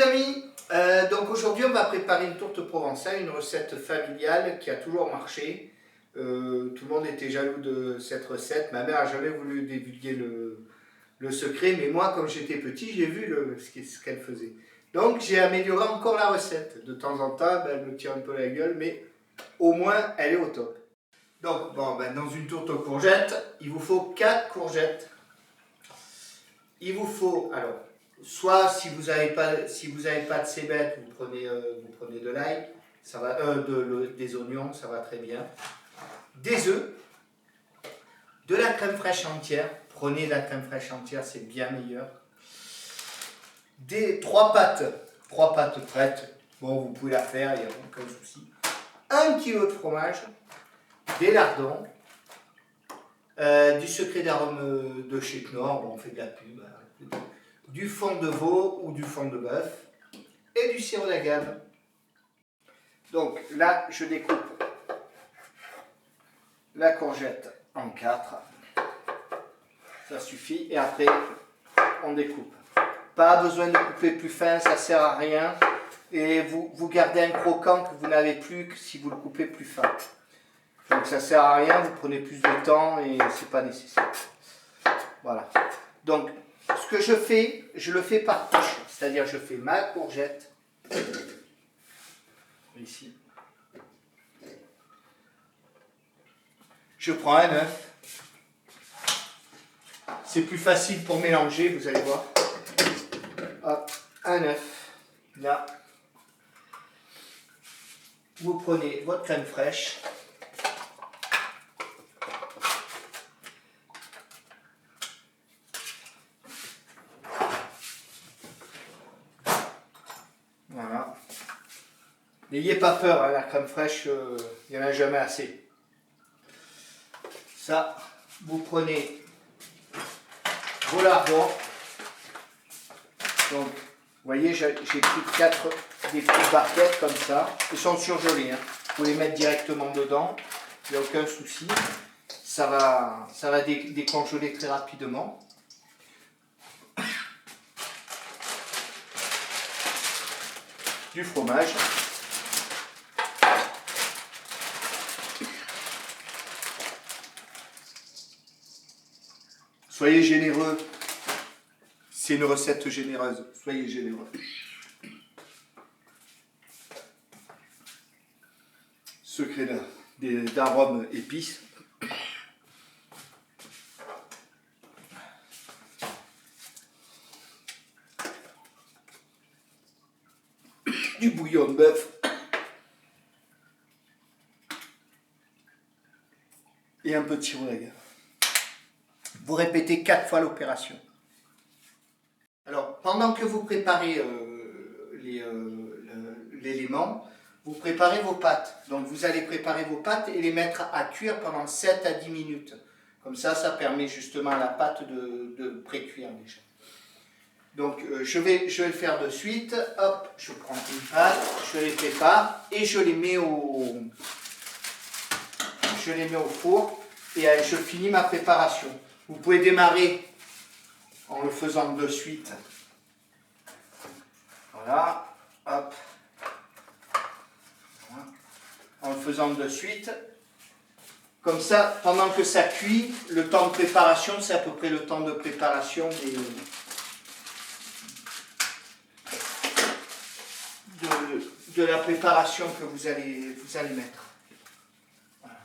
les amis, donc aujourd'hui on va préparer une tourte provençale, une recette familiale qui a toujours marché. Tout le monde était jaloux de cette recette, ma mère n'a jamais voulu divulguer le secret, mais moi comme j'étais petit j'ai vu ce qu'elle faisait. Donc j'ai amélioré encore la recette, de temps en temps elle me tire un peu la gueule, mais au moins elle est au top. Donc bon, dans une tourte aux courgettes, il vous faut 4 courgettes. Il vous faut, alors, soit si vous n'avez pas de cébettes, vous prenez de l'ail, ça va, des oignons, ça va très bien. Des œufs, de la crème fraîche entière, prenez de la crème fraîche entière, c'est bien meilleur. Trois pâtes prêtes, bon vous pouvez la faire, il n'y a aucun souci. 1 kg de fromage, des lardons, du secret d'arôme de chez Knorr, bon, on fait de la pub, du fond de veau ou du fond de bœuf et du sirop d'agave. Donc là, je découpe la courgette en 4. Ça suffit. Et après, on découpe. Pas besoin de couper plus fin, ça sert à rien. Et vous gardez un croquant que vous n'avez plus que si vous le coupez plus fin. Donc ça sert à rien, vous prenez plus de temps et c'est pas nécessaire. Voilà. Donc ce que je fais, je le fais par touche. C'est-à-dire je fais ma courgette. Ici. Je prends un œuf. C'est plus facile pour mélanger, vous allez voir. Hop, un œuf. Là. Vous prenez votre crème fraîche. Voilà. N'ayez pas peur, hein, la crème fraîche, il n'y en a jamais assez. Ça, vous prenez vos lardons. Donc, vous voyez, j'ai pris des petites barquettes comme ça. Ils sont surgelés, hein. Vous pouvez les mettre directement dedans, il n'y a aucun souci. Ça va décongeler très rapidement. Du fromage. Soyez généreux. C'est une recette généreuse. Soyez généreux. Secret d'arôme épices. Du bouillon de bœuf. Et un peu de sirop d'agave. Vous répétez 4 fois l'opération. Alors, pendant que vous préparez l'élément, vous préparez vos pâtes. Donc, vous allez préparer vos pâtes et les mettre à cuire pendant 7 à 10 minutes. Comme ça, ça permet justement à la pâte de pré-cuire déjà. Donc, je vais le faire de suite. Hop, je prends une pâte, je les prépare et je les mets au four et je finis ma préparation. Vous pouvez démarrer en le faisant de suite. Voilà, hop. Voilà. En le faisant de suite. Comme ça, pendant que ça cuit, le temps de préparation, c'est à peu près le temps de préparation de la préparation que vous allez mettre. Voilà.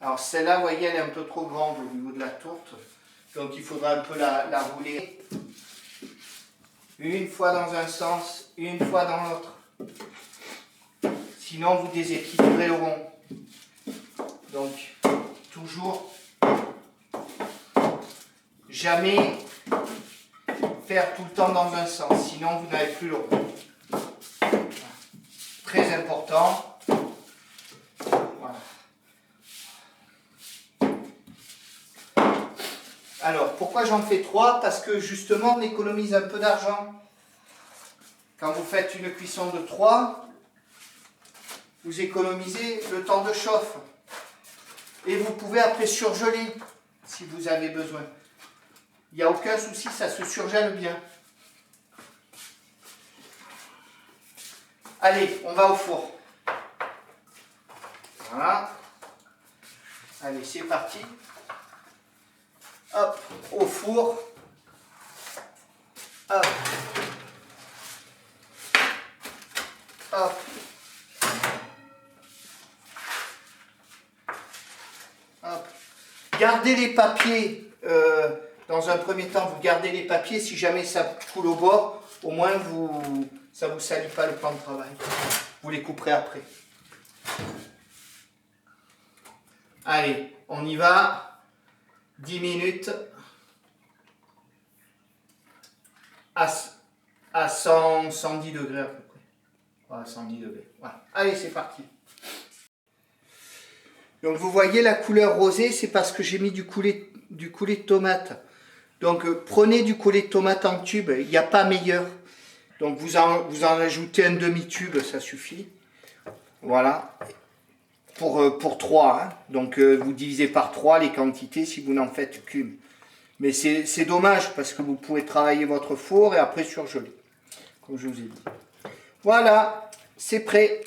Alors celle-là, vous voyez, elle est un peu trop grande au niveau de la tourte. Donc il faudra un peu la rouler. Une fois dans un sens, une fois dans l'autre. Sinon vous déséquilibrez le rond. Donc toujours jamais faire tout le temps dans un sens, sinon vous n'avez plus le rond. Très important. Voilà. Alors, pourquoi j'en fais 3? Parce que justement, on économise un peu d'argent. Quand vous faites une cuisson de 3, vous économisez le temps de chauffe. Et vous pouvez après surgeler si vous avez besoin. Il n'y a aucun souci, ça se surgèle bien. Allez, on va au four. Voilà. Allez, c'est parti. Hop, au four. Hop. Hop. Hop. Gardez les papiers. Dans un premier temps, vous gardez les papiers. Si jamais ça coule au bord, au moins ça ne vous salit pas le plan de travail. Vous les couperez après. Allez, on y va. 10 minutes. À 110 degrés à peu près. Voilà, 110 degrés. Voilà. Allez, c'est parti. Donc vous voyez la couleur rosée, c'est parce que j'ai mis du coulis de tomate. Donc prenez du coulis de tomate en tube, il n'y a pas meilleur. Donc vous en ajoutez un demi-tube, ça suffit. Voilà. Pour 3. Hein. Donc vous divisez par 3 les quantités si vous n'en faites qu'une. Mais c'est dommage parce que vous pouvez travailler votre four et après surgeler. Comme je vous ai dit. Voilà, c'est prêt.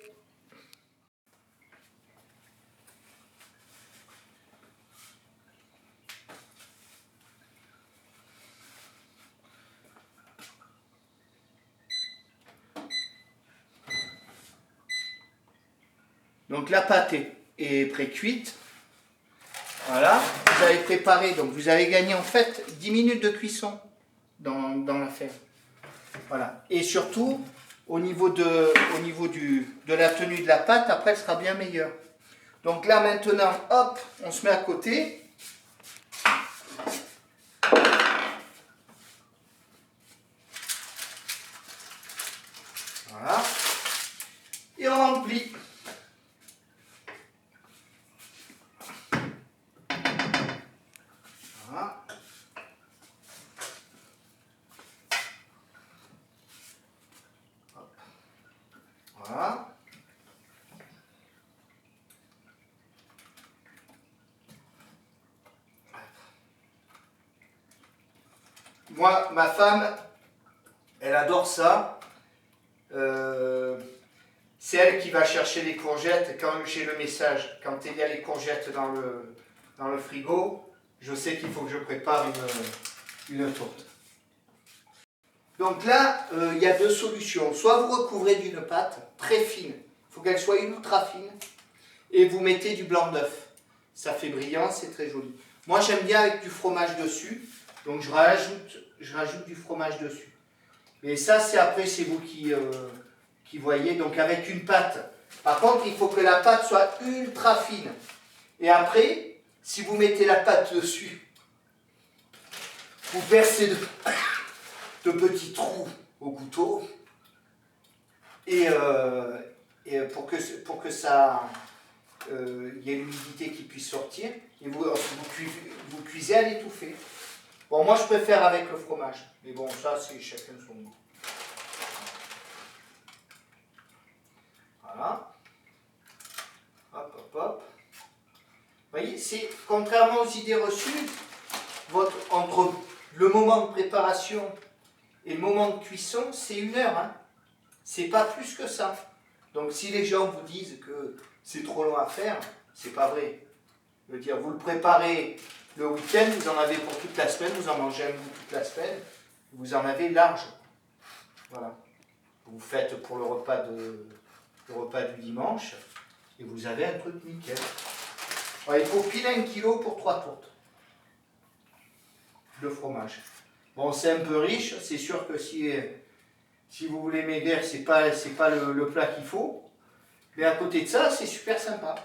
Donc la pâte est pré-cuite. Voilà, vous avez préparé, donc vous avez gagné en fait 10 minutes de cuisson dans l'affaire. Voilà, et surtout au niveau de la tenue de la pâte, après elle sera bien meilleure. Donc là maintenant, hop, on se met à côté. Voilà, et on remplit. Voilà. Moi, ma femme, elle adore ça. C'est elle qui va chercher les courgettes quand j'ai le message. Quand il y a les courgettes dans le frigo, je sais qu'il faut que je prépare une tourte. Donc là, il y a deux solutions. Soit vous recouvrez d'une pâte très fine, il faut qu'elle soit ultra fine, et vous mettez du blanc d'œuf. Ça fait brillant, c'est très joli. Moi j'aime bien avec du fromage dessus, donc je rajoute du fromage dessus. Et ça, c'est vous qui voyez, donc avec une pâte. Par contre, il faut que la pâte soit ultra fine. Et après, si vous mettez la pâte dessus, vous percez de petits trous au couteau et pour que ça y ait l'humidité qui puisse sortir et vous cuisez à l'étouffer. Bon, moi je préfère avec le fromage, mais bon, ça c'est chacun son goût. Voilà. Hop, hop, hop. Vous voyez, c'est contrairement aux idées reçues, entre le moment de préparation et le moment de cuisson, c'est 1 heure. Hein. C'est pas plus que ça. Donc si les gens vous disent que c'est trop long à faire, c'est pas vrai. Je veux dire, vous le préparez le week-end, vous en avez pour toute la semaine, vous en mangez un bout toute la semaine, vous en avez large. Voilà. Vous faites pour le repas du dimanche et vous avez un truc nickel. Alors, il faut pile 1 kg pour 3 tourtes de fromage. Bon, c'est un peu riche, c'est sûr que si vous voulez maigrir, c'est pas le plat qu'il faut. Mais à côté de ça, c'est super sympa.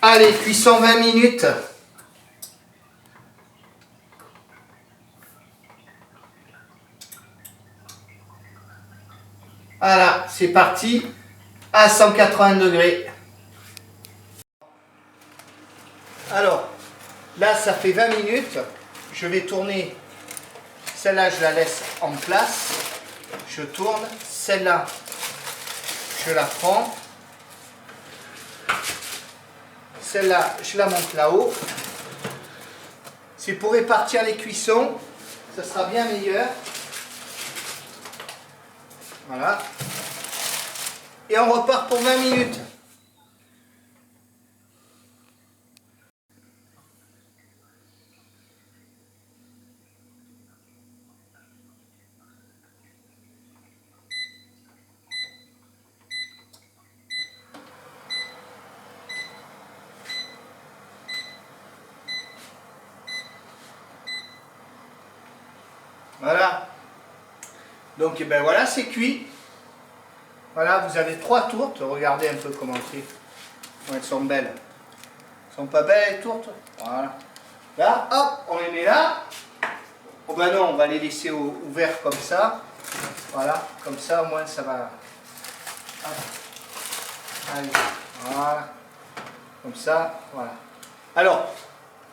Allez, cuisson 20 minutes. Voilà, c'est parti à 180 degrés. Alors, là, ça fait 20 minutes. Je vais tourner. Celle-là, je la laisse en place. Je tourne. Celle-là, je la prends. Celle-là, je la monte là-haut. C'est pour répartir les cuissons. Ça sera bien meilleur. Voilà. Et on repart pour 20 minutes. Voilà. Donc, eh ben voilà, c'est cuit. Voilà, vous avez 3 tourtes. Regardez un peu comment c'est. Elles sont belles. Elles sont pas belles les tourtes? Voilà. Là, hop, on les met là. Oh ben non, on va les laisser ouverts comme ça. Voilà, comme ça au moins ça va. Hop. Allez, voilà. Comme ça, voilà. Alors,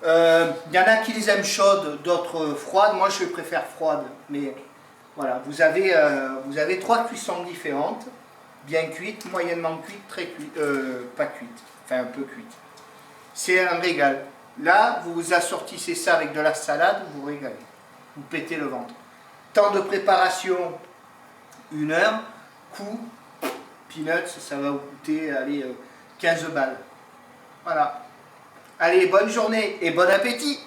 il y en a qui les aiment chaudes, d'autres froides. Moi, je préfère froides. Mais voilà, vous avez 3 cuissons différentes. Bien cuites, moyennement cuites, très cuites, pas cuites, enfin un peu cuites. C'est un régal. Là, vous assortissez ça avec de la salade, vous vous régalez. Vous pétez le ventre. Temps de préparation, 1 heure. Coût, peanuts, ça va vous coûter, allez, 15 balles. Voilà. Allez, bonne journée et bon appétit!